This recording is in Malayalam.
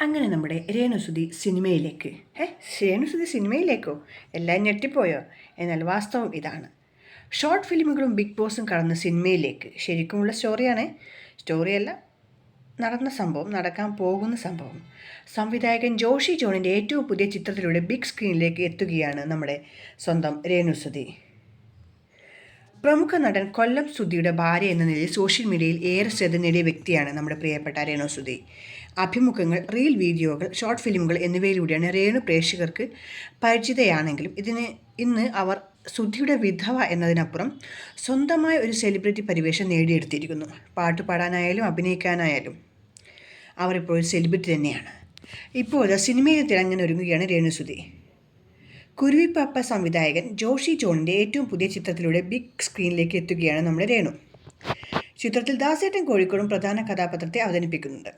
അങ്ങനെ നമ്മുടെ രേണുസുതി സിനിമയിലേക്ക് രേണുസുതി സിനിമയിലേക്കോ എല്ലാം ഞെട്ടിപ്പോയോ? എന്നാൽ വാസ്തവം ഇതാണ്. ഷോർട്ട് ഫിലിമുകളും ബിഗ് ബോസും കടന്ന സിനിമയിലേക്ക് ശരിക്കുമുള്ള സ്റ്റോറിയല്ല, നടക്കാൻ പോകുന്ന സംഭവം. സംവിധായകൻ ജോഷി ജോണിൻ്റെ ഏറ്റവും പുതിയ ചിത്രത്തിലൂടെ ബിഗ് സ്ക്രീനിലേക്ക് എത്തുകയാണ് നമ്മുടെ സ്വന്തം രേണുസുതി. പ്രമുഖ നടൻ കൊല്ലം സുധിയുടെ ഭാര്യ എന്ന നിലയിൽ സോഷ്യൽ മീഡിയയിൽ ഏറെ ശ്രദ്ധ നേടിയ വ്യക്തിയാണ് നമ്മുടെ പ്രിയപ്പെട്ട രേണുസുതി. അഭിമുഖങ്ങൾ, റീൽ വീഡിയോകൾ, ഷോർട്ട് ഫിലിമുകൾ എന്നിവയിലൂടെയാണ് രേണു പ്രേക്ഷകർക്ക് പരിചിതയാണെങ്കിലും ഇന്ന് അവർ സുധിയുടെ വിധവ എന്നതിനപ്പുറം സ്വന്തമായ ഒരു സെലിബ്രിറ്റി പരിവേഷം നേടിയെടുത്തിരിക്കുന്നു. പാട്ട് പാടാനായാലും അഭിനയിക്കാനായാലും അവർ ഇപ്പോൾ ഒരു സെലിബ്രിറ്റി തന്നെയാണ്. ഇപ്പോൾ സിനിമയിൽ തിളങ്ങാൻ ഒരുങ്ങുകയാണ് രേണുസുതി. കുരുവിപ്പാപ്പ സംവിധായകൻ ജോഷി ജോണിൻ്റെ ഏറ്റവും പുതിയ ചിത്രത്തിലൂടെ ബിഗ് സ്ക്രീനിലേക്ക് എത്തുകയാണ് നമ്മുടെ രേണു. ചിത്രത്തിൽ ദാസേട്ടൻ കോഴിക്കോടും പ്രധാന കഥാപാത്രത്തെ അവതരിപ്പിക്കുന്നുണ്ട്.